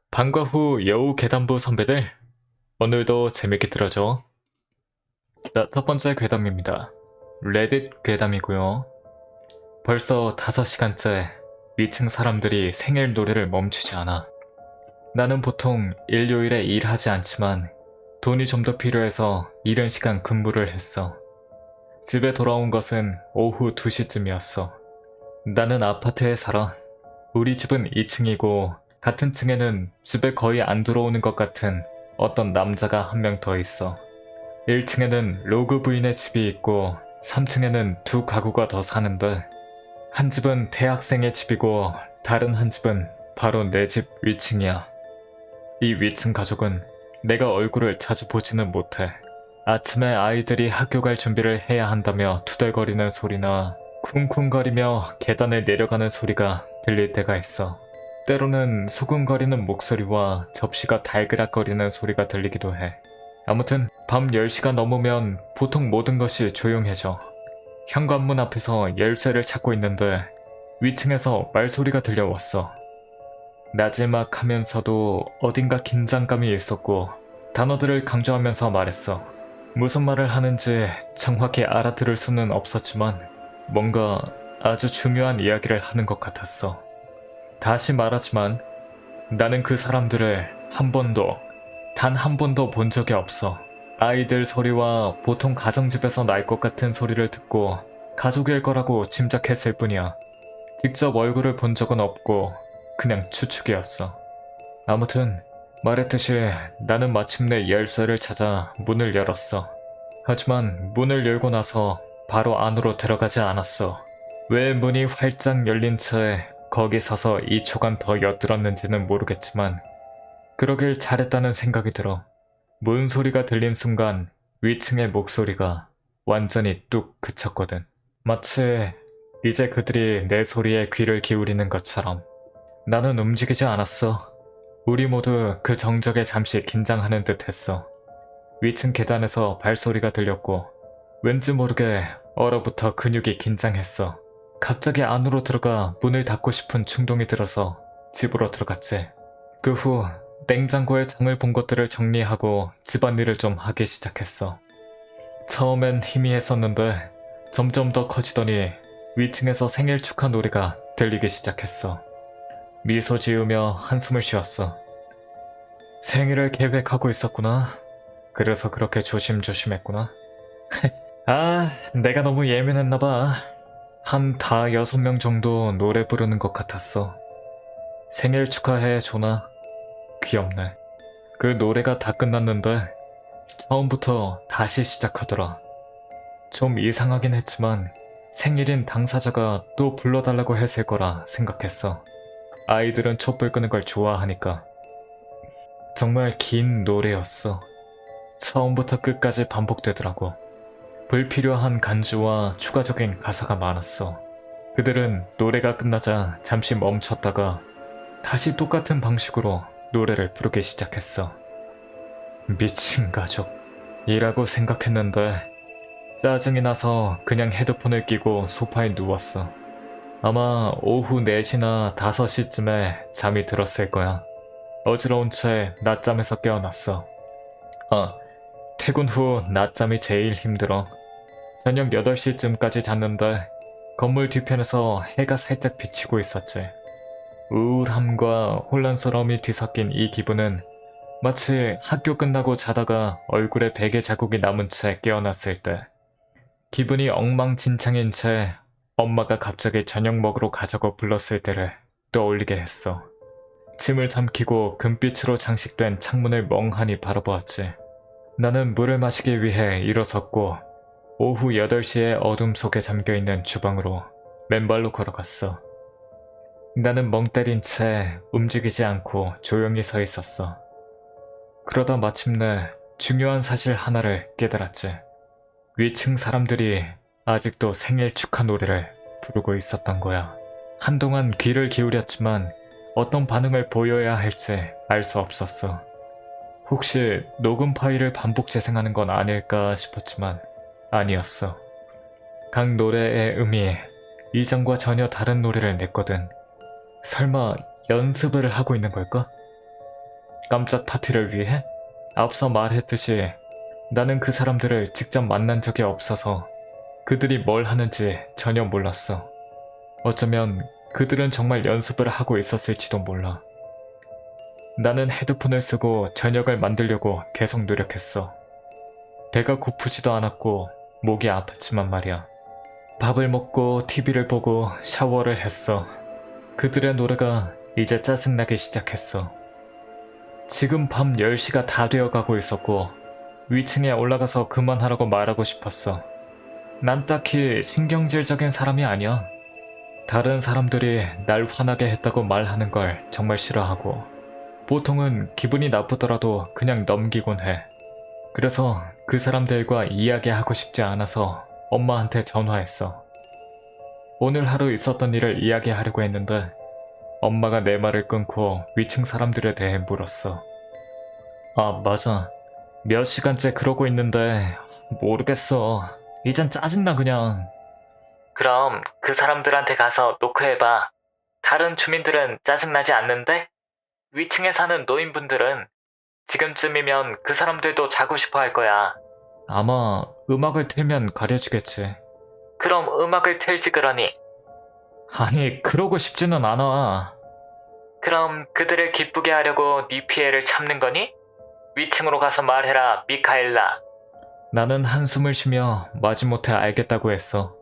방과 후 여우 괴담부 선배들, 오늘도 재밌게 들어줘. 자, 첫 번째 괴담입니다. 레딧 괴담이고요. 벌써 5시간째 위층 사람들이 생일 노래를 멈추지 않아. 나는 보통 일요일에 일하지 않지만 돈이 좀 더 필요해서 이른 시간 근무를 했어. 집에 돌아온 것은 오후 2시쯤이었어. 나는 아파트에 살아. 우리 집은 2층이고 같은 층에는 집에 거의 안 들어오는 것 같은 어떤 남자가 한 명 더 있어. 1층에는 로그 부인의 집이 있고 3층에는 두 가구가 더 사는데, 한 집은 대학생의 집이고 다른 한 집은 바로 내 집 위층이야. 이 위층 가족은 내가 얼굴을 자주 보지는 못해. 아침에 아이들이 학교 갈 준비를 해야 한다며 투덜거리는 소리나 쿵쿵거리며 계단을 내려가는 소리가 들릴 때가 있어. 때로는 소근거리는 목소리와 접시가 달그락거리는 소리가 들리기도 해. 아무튼 밤 10시가 넘으면 보통 모든 것이 조용해져. 현관문 앞에서 열쇠를 찾고 있는데 위층에서 말소리가 들려왔어. 나지막하면서도 어딘가 긴장감이 있었고 단어들을 강조하면서 말했어. 무슨 말을 하는지 정확히 알아들을 수는 없었지만 뭔가 아주 중요한 이야기를 하는 것 같았어. 다시 말하지만 나는 그 사람들을 단 한 번도 본 적이 없어. 아이들 소리와 보통 가정집에서 날 것 같은 소리를 듣고 가족일 거라고 짐작했을 뿐이야. 직접 얼굴을 본 적은 없고 그냥 추측이었어. 아무튼 말했듯이 나는 마침내 열쇠를 찾아 문을 열었어. 하지만 문을 열고 나서 바로 안으로 들어가지 않았어. 왜 문이 활짝 열린 채 거기 서서 2초간 더 엿들었는지는 모르겠지만 그러길 잘했다는 생각이 들어. 문 소리가 들린 순간 위층의 목소리가 완전히 뚝 그쳤거든. 마치 이제 그들이 내 소리에 귀를 기울이는 것처럼. 나는 움직이지 않았어. 우리 모두 그 정적에 잠시 긴장하는 듯 했어. 위층 계단에서 발소리가 들렸고 왠지 모르게 얼어붙어 근육이 긴장했어. 갑자기 안으로 들어가 문을 닫고 싶은 충동이 들어서 집으로 들어갔지. 그 후 냉장고에 장을 본 것들을 정리하고 집안일을 좀 하기 시작했어. 처음엔 희미했었는데 점점 더 커지더니 위층에서 생일 축하 노래가 들리기 시작했어. 미소 지으며 한숨을 쉬었어. 생일을 계획하고 있었구나. 그래서 그렇게 조심조심했구나. 내가 너무 예민했나봐. 한 5-6명 정도 노래 부르는 것 같았어. 생일 축하해 조나. 귀엽네. 그 노래가 다 끝났는데 처음부터 다시 시작하더라. 좀 이상하긴 했지만 생일인 당사자가 또 불러달라고 했을 거라 생각했어. 아이들은 촛불 끄는 걸 좋아하니까. 정말 긴 노래였어. 처음부터 끝까지 반복되더라고. 불필요한 간주와 추가적인 가사가 많았어. 그들은 노래가 끝나자 잠시 멈췄다가 다시 똑같은 방식으로 노래를 부르기 시작했어. 미친 가족이라고 생각했는데 짜증이 나서 그냥 헤드폰을 끼고 소파에 누웠어. 아마 오후 4시나 5시쯤에 잠이 들었을 거야. 어지러운 채 낮잠에서 깨어났어. 퇴근 후 낮잠이 제일 힘들어. 저녁 8시쯤까지 잤는데 건물 뒤편에서 해가 살짝 비치고 있었지. 우울함과 혼란스러움이 뒤섞인 이 기분은 마치 학교 끝나고 자다가 얼굴에 베개 자국이 남은 채 깨어났을 때, 기분이 엉망진창인 채 엄마가 갑자기 저녁 먹으러 가자고 불렀을 때를 떠올리게 했어. 침을 삼키고 금빛으로 장식된 창문을 멍하니 바라보았지. 나는 물을 마시기 위해 일어섰고 오후 8시에 어둠 속에 잠겨있는 주방으로 맨발로 걸어갔어. 나는 멍 때린 채 움직이지 않고 조용히 서 있었어. 그러다 마침내 중요한 사실 하나를 깨달았지. 위층 사람들이 아직도 생일 축하 노래를 부르고 있었던 거야. 한동안 귀를 기울였지만 어떤 반응을 보여야 할지 알 수 없었어. 혹시 녹음 파일을 반복 재생하는 건 아닐까 싶었지만 아니었어. 각 노래의 음이 이전과 전혀 다른 노래를 냈거든. 설마 연습을 하고 있는 걸까? 깜짝 파티를 위해? 앞서 말했듯이 나는 그 사람들을 직접 만난 적이 없어서 그들이 뭘 하는지 전혀 몰랐어. 어쩌면 그들은 정말 연습을 하고 있었을지도 몰라. 나는 헤드폰을 쓰고 저녁을 만들려고 계속 노력했어. 배가 고프지도 않았고 목이 아팠지만 말이야. 밥을 먹고 TV를 보고 샤워를 했어. 그들의 노래가 이제 짜증나기 시작했어. 지금 밤 10시가 다 되어가고 있었고 위층에 올라가서 그만하라고 말하고 싶었어. 난 딱히 신경질적인 사람이 아니야. 다른 사람들이 날 화나게 했다고 말하는 걸 정말 싫어하고 보통은 기분이 나쁘더라도 그냥 넘기곤 해. 그래서 그 사람들과 이야기하고 싶지 않아서 엄마한테 전화했어. 오늘 하루 있었던 일을 이야기하려고 했는데 엄마가 내 말을 끊고 위층 사람들에 대해 물었어. 아, 맞아. 몇 시간째 그러고 있는데 모르겠어. 이젠 짜증나 그냥. 그럼 그 사람들한테 가서 노크해봐. 다른 주민들은 짜증나지 않는데? 위층에 사는 노인분들은 지금쯤이면 그 사람들도 자고 싶어 할 거야. 아마 음악을 틀면 가려지겠지. 그럼 음악을 틀지 그러니. 아니, 그러고 싶지는 않아. 그럼 그들을 기쁘게 하려고 네 피해를 참는 거니? 위층으로 가서 말해라, 미카엘라. 나는 한숨을 쉬며 마지못해 알겠다고 했어.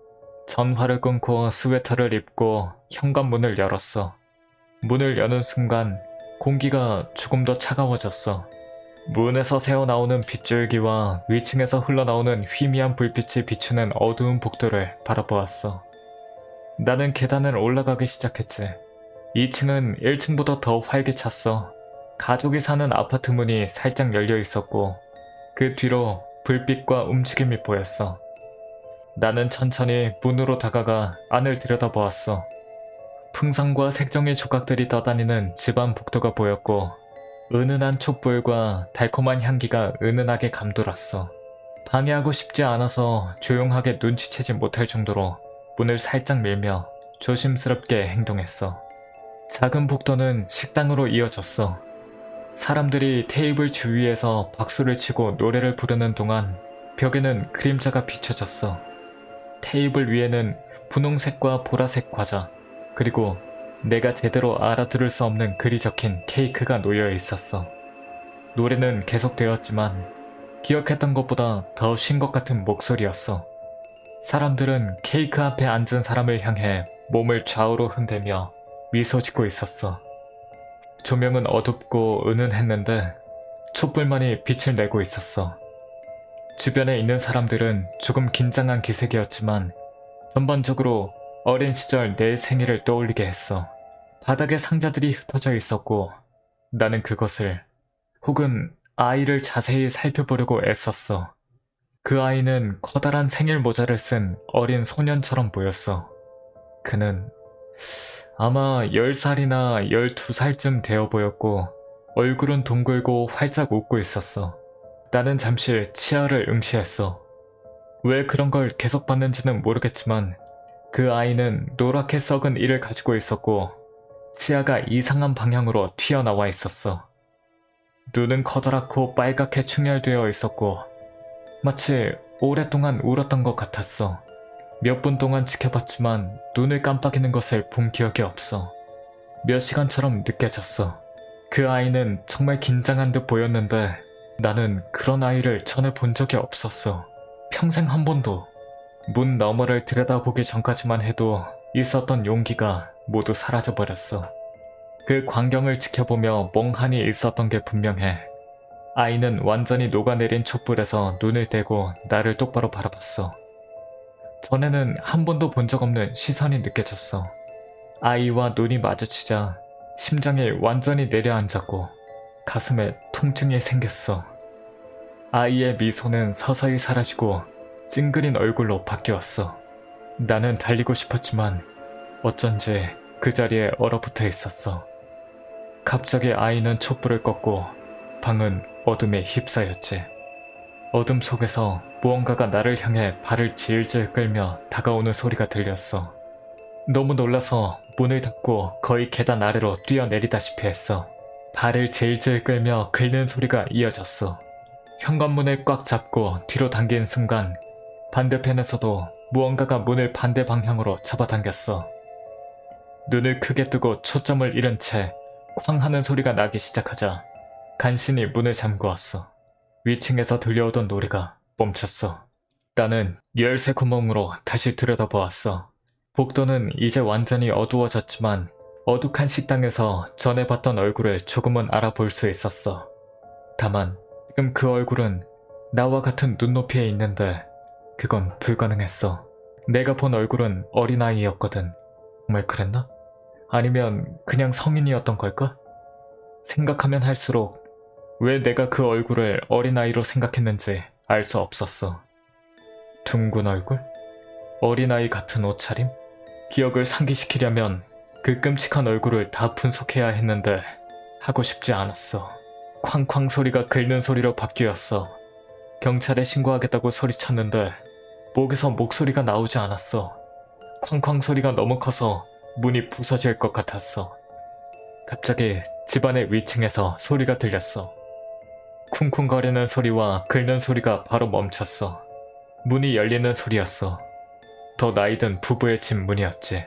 전화를 끊고 스웨터를 입고 현관문을 열었어. 문을 여는 순간 공기가 조금 더 차가워졌어. 문에서 새어나오는 빗줄기와 위층에서 흘러나오는 희미한 불빛이 비추는 어두운 복도를 바라보았어. 나는 계단을 올라가기 시작했지. 2층은 1층보다 더 활기찼어. 가족이 사는 아파트 문이 살짝 열려 있었고 그 뒤로 불빛과 움직임이 보였어. 나는 천천히 문으로 다가가 안을 들여다보았어. 풍선과 색종이 조각들이 떠다니는 집안 복도가 보였고 은은한 촛불과 달콤한 향기가 은은하게 감돌았어. 방해하고 싶지 않아서 조용하게 눈치채지 못할 정도로 문을 살짝 밀며 조심스럽게 행동했어. 작은 복도는 식당으로 이어졌어. 사람들이 테이블 주위에서 박수를 치고 노래를 부르는 동안 벽에는 그림자가 비춰졌어. 테이블 위에는 분홍색과 보라색 과자, 그리고 내가 제대로 알아들을 수 없는 글이 적힌 케이크가 놓여 있었어. 노래는 계속되었지만 기억했던 것보다 더 쉰 것 같은 목소리였어. 사람들은 케이크 앞에 앉은 사람을 향해 몸을 좌우로 흔들며 미소 짓고 있었어. 조명은 어둡고 은은했는데 촛불만이 빛을 내고 있었어. 주변에 있는 사람들은 조금 긴장한 기색이었지만 전반적으로 어린 시절 내 생일을 떠올리게 했어. 바닥에 상자들이 흩어져 있었고 나는 그것을 혹은 아이를 자세히 살펴보려고 애썼어. 그 아이는 커다란 생일 모자를 쓴 어린 소년처럼 보였어. 그는 아마 10살이나 12살쯤 되어 보였고 얼굴은 동글고 활짝 웃고 있었어. 나는 잠시 치아를 응시했어. 왜 그런 걸 계속 봤는지는 모르겠지만 그 아이는 노랗게 썩은 이를 가지고 있었고 치아가 이상한 방향으로 튀어나와 있었어. 눈은 커다랗고 빨갛게 충혈되어 있었고 마치 오랫동안 울었던 것 같았어. 몇 분 동안 지켜봤지만 눈을 깜빡이는 것을 본 기억이 없어. 몇 시간처럼 느껴졌어. 그 아이는 정말 긴장한 듯 보였는데 나는 그런 아이를 전에 본 적이 없었어. 평생 한 번도. 문 너머를 들여다보기 전까지만 해도 있었던 용기가 모두 사라져버렸어. 그 광경을 지켜보며 멍하니 있었던 게 분명해. 아이는 완전히 녹아내린 촛불에서 눈을 떼고 나를 똑바로 바라봤어. 전에는 한 번도 본 적 없는 시선이 느껴졌어. 아이와 눈이 마주치자 심장이 완전히 내려앉았고 가슴에 통증이 생겼어. 아이의 미소는 서서히 사라지고 찡그린 얼굴로 바뀌었어. 나는 달리고 싶었지만 어쩐지 그 자리에 얼어붙어 있었어. 갑자기 아이는 촛불을 껐고 방은 어둠에 휩싸였지. 어둠 속에서 무언가가 나를 향해 발을 질질 끌며 다가오는 소리가 들렸어. 너무 놀라서 문을 닫고 거의 계단 아래로 뛰어내리다시피 했어. 발을 질질 끌며 긁는 소리가 이어졌어. 현관문을 꽉 잡고 뒤로 당긴 순간 반대편에서도 무언가가 문을 반대 방향으로 잡아당겼어. 눈을 크게 뜨고 초점을 잃은 채 쾅 하는 소리가 나기 시작하자 간신히 문을 잠그었어. 위층에서 들려오던 노래가 멈췄어. 나는 열쇠 구멍으로 다시 들여다보았어. 복도는 이제 완전히 어두워졌지만 어둑한 식당에서 전에 봤던 얼굴을 조금은 알아볼 수 있었어. 다만 지금 그 얼굴은 나와 같은 눈높이에 있는데 그건 불가능했어. 내가 본 얼굴은 어린아이였거든. 정말 그랬나? 아니면 그냥 성인이었던 걸까? 생각하면 할수록 왜 내가 그 얼굴을 어린아이로 생각했는지 알 수 없었어. 둥근 얼굴? 어린아이 같은 옷차림? 기억을 상기시키려면 그 끔찍한 얼굴을 다 분석해야 했는데 하고 싶지 않았어. 쾅쾅 소리가 긁는 소리로 바뀌었어. 경찰에 신고하겠다고 소리쳤는데 목에서 목소리가 나오지 않았어. 쾅쾅 소리가 너무 커서 문이 부서질 것 같았어. 갑자기 집안의 위층에서 소리가 들렸어. 쿵쿵거리는 소리와 긁는 소리가 바로 멈췄어. 문이 열리는 소리였어. 더 나이든 부부의 집 문이었지.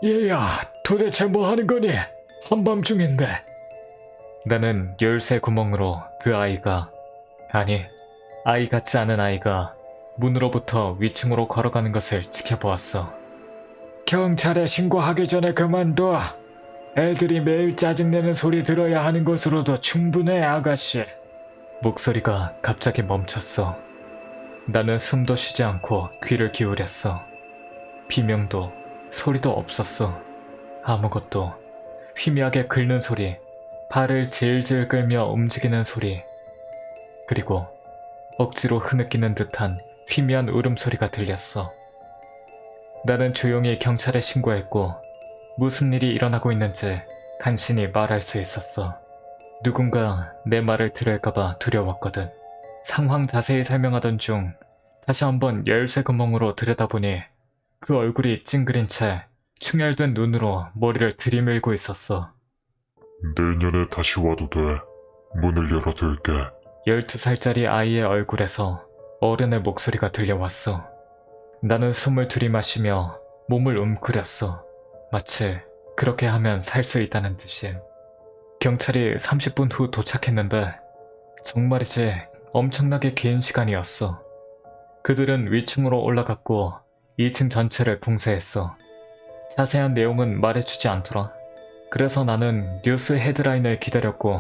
얘야, 도대체 뭐 하는 거니? 한밤중인데. 나는 열쇠 구멍으로 그 아이가, 아니, 아이 같지 않은 아이가 문으로부터 위층으로 걸어가는 것을 지켜보았어. 경찰에 신고하기 전에 그만둬. 애들이 매일 짜증내는 소리 들어야 하는 것으로도 충분해, 아가씨. 목소리가 갑자기 멈췄어. 나는 숨도 쉬지 않고 귀를 기울였어. 비명도 소리도 없었어. 아무것도. 희미하게 긁는 소리, 발을 질질 끌며 움직이는 소리, 그리고 억지로 흐느끼는 듯한 희미한 울음소리가 들렸어. 나는 조용히 경찰에 신고했고 무슨 일이 일어나고 있는지 간신히 말할 수 있었어. 누군가 내 말을 들을까봐 두려웠거든. 상황 자세히 설명하던 중 다시 한번 열쇠 구멍으로 들여다보니 그 얼굴이 찡그린 채 충혈된 눈으로 머리를 들이밀고 있었어. 내년에 다시 와도 돼. 문을 열어둘게. 12살짜리 아이의 얼굴에서 어른의 목소리가 들려왔어. 나는 숨을 들이마시며 몸을 움크렸어. 마치 그렇게 하면 살 수 있다는 듯이. 경찰이 30분 후 도착했는데 정말이지 엄청나게 긴 시간이었어. 그들은 위층으로 올라갔고 2층 전체를 봉쇄했어. 자세한 내용은 말해주지 않더라. 그래서 나는 뉴스 헤드라인을 기다렸고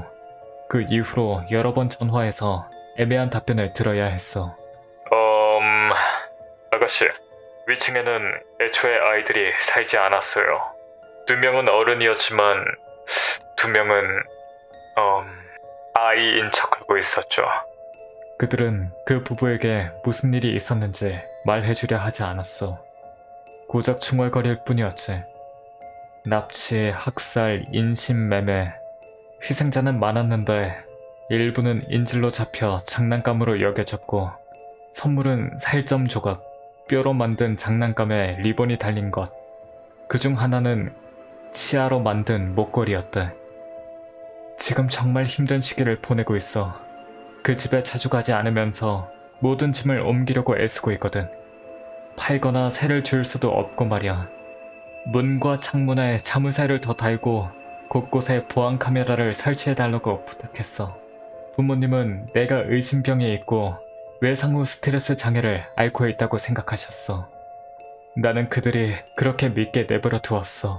그 이후로 여러 번 전화해서 애매한 답변을 들어야 했어. 아가씨, 위층에는 애초에 아이들이 살지 않았어요. 2명은 어른이었지만 2명은 아이인 척하고 있었죠. 그들은 그 부부에게 무슨 일이 있었는지 말해주려 하지 않았어. 고작 중얼거릴 뿐이었지. 납치, 학살, 인신매매, 희생자는 많았는데 일부는 인질로 잡혀 장난감으로 여겨졌고 선물은 살점 조각, 뼈로 만든 장난감에 리본이 달린 것, 그중 하나는 치아로 만든 목걸이였대. 지금 정말 힘든 시기를 보내고 있어. 그 집에 자주 가지 않으면서 모든 짐을 옮기려고 애쓰고 있거든. 팔거나 새를 줄 수도 없고 말이야. 문과 창문에 자물쇠를 더 달고 곳곳에 보안 카메라를 설치해달라고 부탁했어. 부모님은 내가 의심병이 있고 외상후 스트레스 장애를 앓고 있다고 생각하셨어. 나는 그들이 그렇게 믿게 내버려 두었어.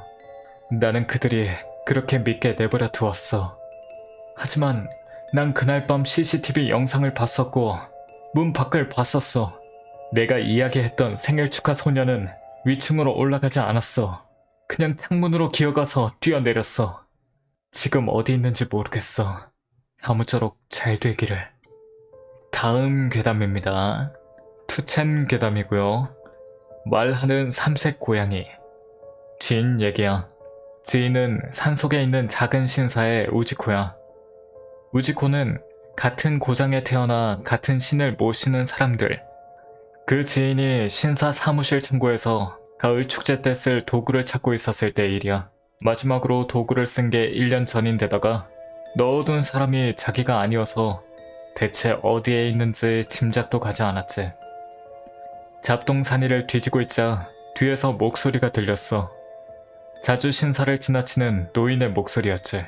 하지만 난 그날 밤 CCTV 영상을 봤었고 문 밖을 봤었어. 내가 이야기했던 생일 축하 소녀는 위층으로 올라가지 않았어. 그냥 창문으로 기어가서 뛰어내렸어. 지금 어디 있는지 모르겠어. 아무쪼록 잘 되기를. 다음 괴담입니다. 투첸 괴담이고요. 말하는 삼색 고양이. 지인 얘기야. 지인은 산속에 있는 작은 신사의 우지코야. 우지코는 같은 고장에 태어나 같은 신을 모시는 사람들. 그 지인이 신사 사무실 창고에서 가을 축제 때 쓸 도구를 찾고 있었을 때 일이야. 마지막으로 도구를 쓴 게 1년 전인데다가 넣어둔 사람이 자기가 아니어서 대체 어디에 있는지 짐작도 가지 않았지. 잡동사니를 뒤지고 있자 뒤에서 목소리가 들렸어. 자주 신사를 지나치는 노인의 목소리였지.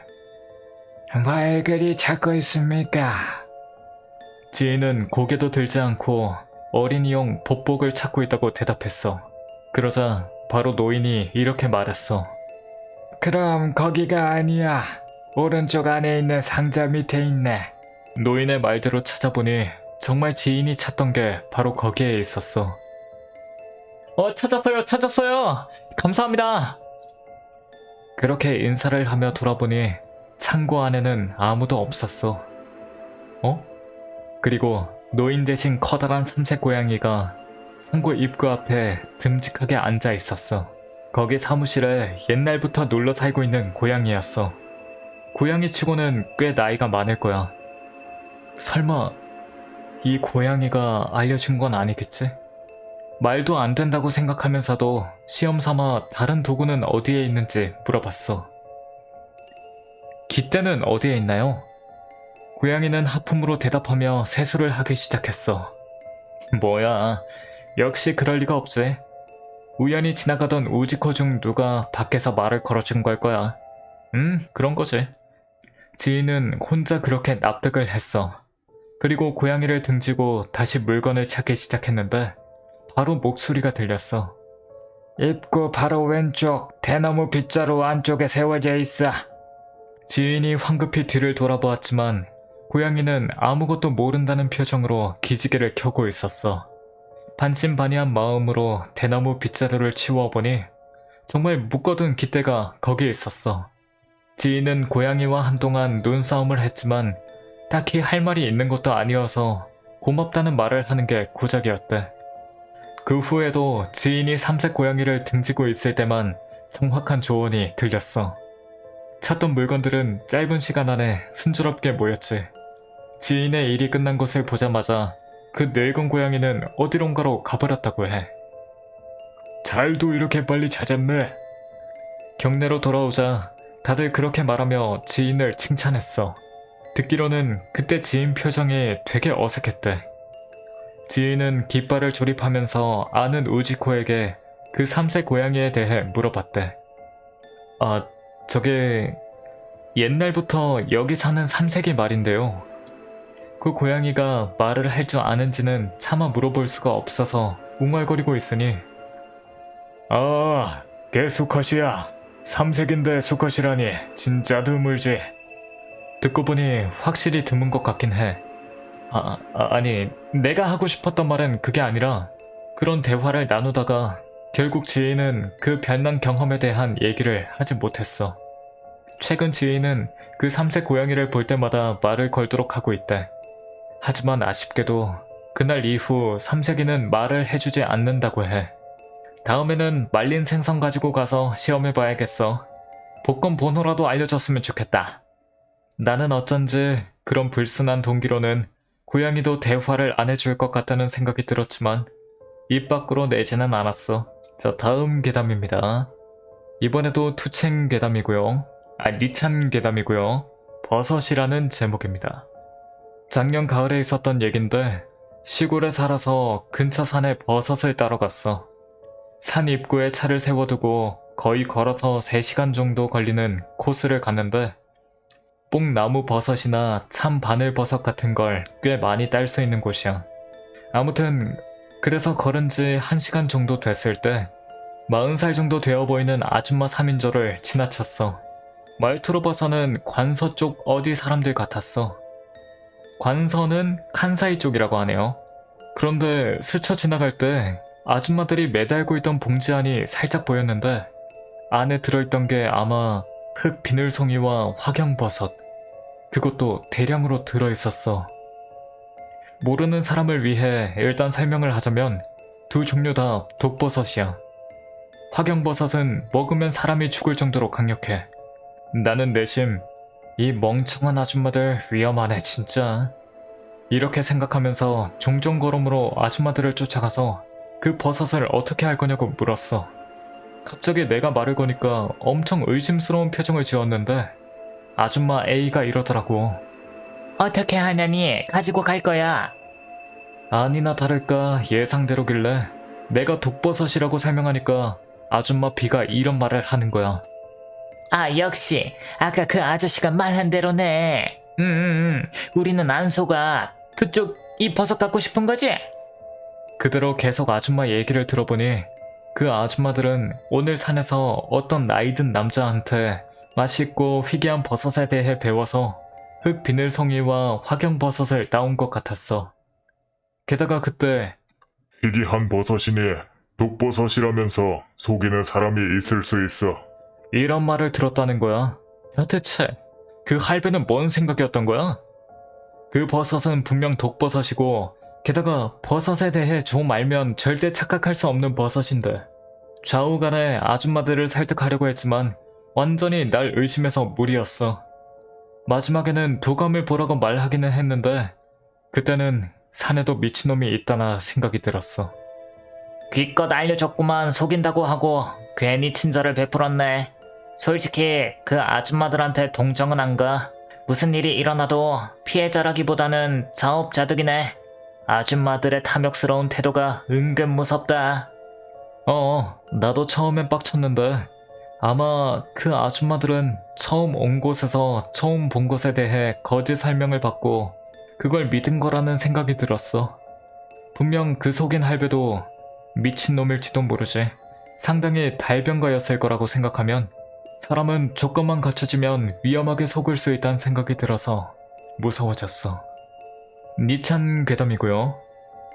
뭘 그리 찾고 있습니까? 지인은 고개도 들지 않고 어린이용 법복을 찾고 있다고 대답했어. 그러자 바로 노인이 이렇게 말했어. 그럼 거기가 아니야. 오른쪽 안에 있는 상자 밑에 있네. 노인의 말대로 찾아보니 정말 지인이 찾던 게 바로 거기에 있었어. 찾았어요. 감사합니다. 그렇게 인사를 하며 돌아보니 창고 안에는 아무도 없었어. 그리고 노인 대신 커다란 삼색 고양이가 창고 입구 앞에 듬직하게 앉아 있었어. 거기 사무실에 옛날부터 놀러 살고 있는 고양이였어. 고양이 치고는 꽤 나이가 많을 거야. 설마 이 고양이가 알려준 건 아니겠지? 말도 안 된다고 생각하면서도 시험 삼아 다른 도구는 어디에 있는지 물어봤어. 깃대는 어디에 있나요? 고양이는 하품으로 대답하며 세수를 하기 시작했어. 뭐야, 역시 그럴 리가 없지. 우연히 지나가던 우지코 중 누가 밖에서 말을 걸어준 걸 거야. 그런 거지. 지인은 혼자 그렇게 납득을 했어. 그리고 고양이를 등지고 다시 물건을 찾기 시작했는데 바로 목소리가 들렸어. 입구 바로 왼쪽 대나무 빗자루 안쪽에 세워져 있어. 지인이 황급히 뒤를 돌아보았지만 고양이는 아무것도 모른다는 표정으로 기지개를 켜고 있었어. 반신반의한 마음으로 대나무 빗자루를 치워보니 정말 묶어둔 깃대가 거기에 있었어. 지인은 고양이와 한동안 눈싸움을 했지만 딱히 할 말이 있는 것도 아니어서 고맙다는 말을 하는 게 고작이었대. 그 후에도 지인이 삼색 고양이를 등지고 있을 때만 정확한 조언이 들렸어. 찾던 물건들은 짧은 시간 안에 순조롭게 모였지. 지인의 일이 끝난 것을 보자마자 그 늙은 고양이는 어디론가로 가버렸다고 해. 잘도 이렇게 빨리 찾았네. 경내로 돌아오자 다들 그렇게 말하며 지인을 칭찬했어. 듣기로는 그때 지인 표정이 되게 어색했대. 지인은 깃발을 조립하면서 아는 우지코에게 그 삼색 고양이에 대해 물어봤대. 저게 옛날부터 여기 사는 삼색이 말인데요. 그 고양이가 말을 할 줄 아는지는 차마 물어볼 수가 없어서 웅얼거리고 있으니 걔 수컷이야. 삼색인데 수컷이라니 진짜 드물지. 듣고 보니 확실히 드문 것 같긴 해. 아니 내가 하고 싶었던 말은 그게 아니라 그런 대화를 나누다가 결국 지인은 그 별난 경험에 대한 얘기를 하지 못했어. 최근 지인은 그 삼색 고양이를 볼 때마다 말을 걸도록 하고 있대. 하지만 아쉽게도 그날 이후 삼색이는 말을 해주지 않는다고 해. 다음에는 말린 생선 가지고 가서 시험해봐야겠어. 복권 번호라도 알려줬으면 좋겠다. 나는 어쩐지 그런 불순한 동기로는 고양이도 대화를 안 해줄 것 같다는 생각이 들었지만 입 밖으로 내지는 않았어. 자, 다음 괴담입니다. 이번에도 투챙 괴담이고요. 니찬 괴담이고요. 버섯이라는 제목입니다. 작년 가을에 있었던 얘긴데 시골에 살아서 근처 산에 버섯을 따러 갔어. 산 입구에 차를 세워두고 거의 걸어서 3시간 정도 걸리는 코스를 갔는데 뽕나무 버섯이나 참 바늘버섯 같은 걸 꽤 많이 딸 수 있는 곳이야. 아무튼 그래서 걸은 지 1시간 정도 됐을 때 40살 정도 되어 보이는 아줌마 3인조를 지나쳤어. 말투로 봐서는 관서 쪽 어디 사람들 같았어. 관서는 칸사이 쪽이라고 하네요. 그런데 스쳐 지나갈 때 아줌마들이 매달고 있던 봉지 안이 살짝 보였는데 안에 들어있던 게 아마 흙 비늘송이와 화경버섯, 그것도 대량으로 들어있었어. 모르는 사람을 위해 일단 설명을 하자면 두 종류 다 독버섯이야. 화경버섯은 먹으면 사람이 죽을 정도로 강력해. 나는 내심 이 멍청한 아줌마들 위험하네 진짜. 이렇게 생각하면서 종종 걸음으로 아줌마들을 쫓아가서 그 버섯을 어떻게 할 거냐고 물었어. 갑자기 내가 말을 거니까 엄청 의심스러운 표정을 지었는데 아줌마 A가 이러더라고. 어떻게 하냐니? 가지고 갈 거야. 아니나 다를까 예상대로길래 내가 독버섯이라고 설명하니까 아줌마 B가 이런 말을 하는 거야. 아, 역시 아까 그 아저씨가 말한 대로네. 우리는 안 속아. 그쪽 이 버섯 갖고 싶은 거지? 그대로 계속 아줌마 얘기를 들어보니 그 아줌마들은 오늘 산에서 어떤 나이든 남자한테 맛있고 희귀한 버섯에 대해 배워서 흙 비늘송이와 화경버섯을 따온 것 같았어. 게다가 그때 희귀한 버섯이니 독버섯이라면서 속이는 사람이 있을 수 있어. 이런 말을 들었다는 거야. 도대체 그 할배는 뭔 생각이었던 거야? 그 버섯은 분명 독버섯이고 게다가 버섯에 대해 좀 알면 절대 착각할 수 없는 버섯인데 좌우간에 아줌마들을 설득하려고 했지만 완전히 날 의심해서 무리였어. 마지막에는 도감을 보라고 말하기는 했는데 그때는 산에도 미친놈이 있다나 생각이 들었어. 귀껏 알려줬구만. 속인다고 하고 괜히 친절을 베풀었네. 솔직히 그 아줌마들한테 동정은 안 가. 무슨 일이 일어나도 피해자라기보다는 자업자득이네. 아줌마들의 탐욕스러운 태도가 은근 무섭다. 나도 처음엔 빡쳤는데 아마 그 아줌마들은 처음 온 곳에서 처음 본 것에 대해 거짓 설명을 받고 그걸 믿은 거라는 생각이 들었어. 분명 그 속인 할배도 미친놈일지도 모르지. 상당히 달변가였을 거라고 생각하면 사람은 조건만 갖춰지면 위험하게 속을 수 있다는 생각이 들어서 무서워졌어. 니찬 괴담이고요.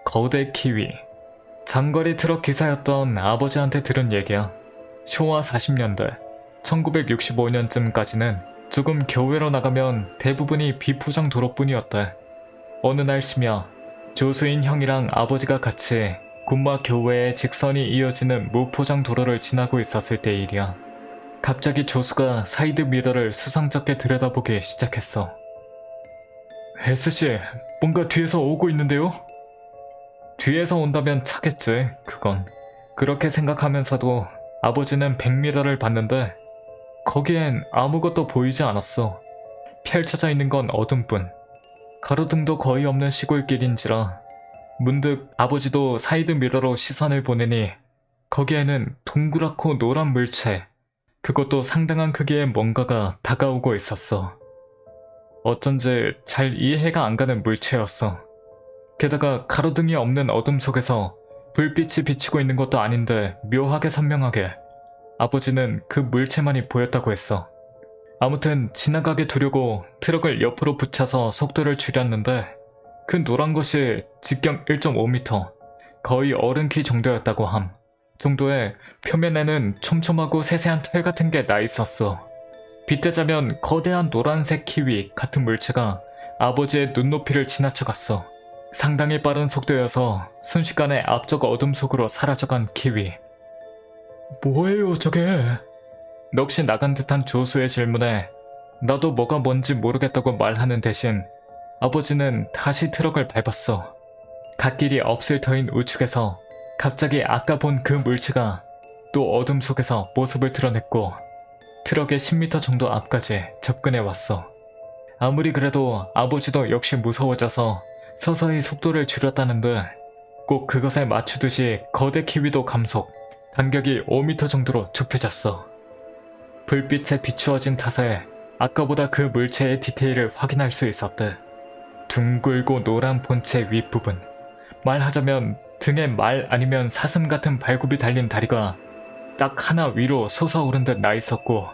거대 키위. 장거리 트럭 기사였던 아버지한테 들은 얘기야.昭和 40년대, 1965년쯤까지는 조금 교외로 나가면 대부분이 비포장 도로뿐이었대. 어느 날 심야, 조수인 형이랑 아버지가 같이 군마 교외에 직선이 이어지는 무포장 도로를 지나고 있었을 때 일이야. 갑자기 조수가 사이드 미러를 수상쩍게 들여다보기 시작했어. S씨, 뭔가 뒤에서 오고 있는데요? 뒤에서 온다면 차겠지, 그건. 그렇게 생각하면서도 아버지는 100m를 봤는데 거기엔 아무것도 보이지 않았어. 펼쳐져 있는 건 어둠뿐. 가로등도 거의 없는 시골길인지라 문득 아버지도 사이드 미러로 시선을 보내니 거기에는 동그랗고 노란 물체, 그것도 상당한 크기의 뭔가가 다가오고 있었어. 어쩐지 잘 이해가 안 가는 물체였어. 게다가 가로등이 없는 어둠 속에서 불빛이 비치고 있는 것도 아닌데 묘하게 선명하게 아버지는 그 물체만이 보였다고 했어. 아무튼 지나가게 두려고 트럭을 옆으로 붙여서 속도를 줄였는데 그 노란 것이 직경 1.5m, 거의 어른키 정도였다고 함. 정도의 표면에는 촘촘하고 세세한 털 같은 게 나 있었어. 빗대자면 거대한 노란색 키위 같은 물체가 아버지의 눈높이를 지나쳐갔어. 상당히 빠른 속도여서 순식간에 앞쪽 어둠 속으로 사라져간 키위. 뭐예요 저게? 넋이 나간 듯한 조수의 질문에 나도 뭐가 뭔지 모르겠다고 말하는 대신 아버지는 다시 트럭을 밟았어. 갓길이 없을 터인 우측에서 갑자기 아까 본 그 물체가 또 어둠 속에서 모습을 드러냈고 트럭의 10m 정도 앞까지 접근해 왔어. 아무리 그래도 아버지도 역시 무서워져서 서서히 속도를 줄였다는데 꼭 그것에 맞추듯이 거대 키위도 감속, 간격이 5m 정도로 좁혀졌어. 불빛에 비추어진 탓에 아까보다 그 물체의 디테일을 확인할 수 있었대. 둥글고 노란 본체 윗부분, 말하자면 등에 말 아니면 사슴 같은 발굽이 달린 다리가 딱 하나 위로 솟아오른 듯 나 있었고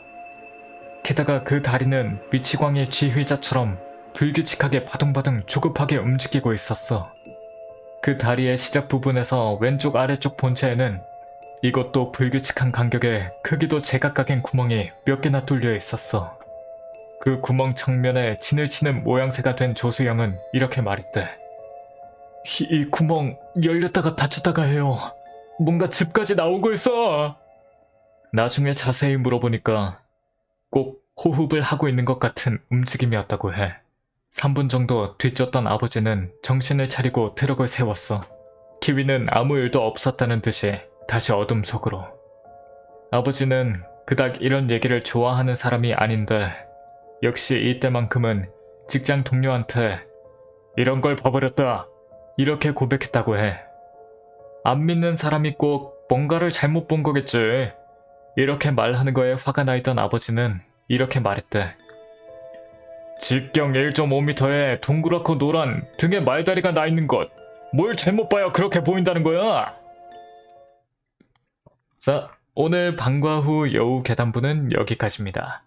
게다가 그 다리는 미치광이 지휘자처럼 불규칙하게 바둥바둥 조급하게 움직이고 있었어. 그 다리의 시작 부분에서 왼쪽 아래쪽 본체에는 이것도 불규칙한 간격에 크기도 제각각인 구멍이 몇 개나 뚫려 있었어. 그 구멍 정면에 진을 치는 모양새가 된 조수영은 이렇게 말했대. 이 구멍 열렸다가 닫혔다가 해요. 뭔가 즙까지 나오고 있어. 나중에 자세히 물어보니까 꼭 호흡을 하고 있는 것 같은 움직임이었다고 해. 3분 정도 뒤쫓던 아버지는 정신을 차리고 트럭을 세웠어. 키위는 아무 일도 없었다는 듯이 다시 어둠 속으로. 아버지는 그닥 이런 얘기를 좋아하는 사람이 아닌데 역시 이때만큼은 직장 동료한테 이런 걸 봐버렸다 이렇게 고백했다고 해. 안 믿는 사람이 꼭 뭔가를 잘못 본 거겠지. 이렇게 말하는 거에 화가 나 있던 아버지는 이렇게 말했대. 직경 1.5m에 동그랗고 노란 등에 말다리가 나 있는 것. 뭘 잘못 봐야 그렇게 보인다는 거야? 자, 오늘 방과 후 여우 계단부는 여기까지입니다.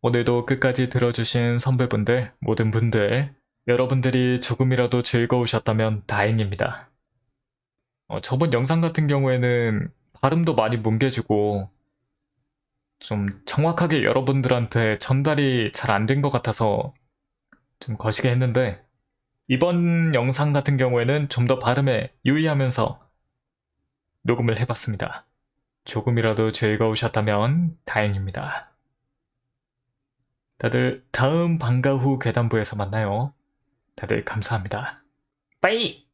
오늘도 끝까지 들어주신 선배분들, 모든 분들, 여러분들이 조금이라도 즐거우셨다면 다행입니다. 저번 영상 같은 경우에는 발음도 많이 뭉개지고 좀 정확하게 여러분들한테 전달이 잘 안 된 것 같아서 좀 거시게 했는데 이번 영상 같은 경우에는 좀 더 발음에 유의하면서 녹음을 해봤습니다. 조금이라도 즐거우셨다면 다행입니다. 다들 다음 방과 후 괴담부에서 만나요. 다들 감사합니다. 빠이!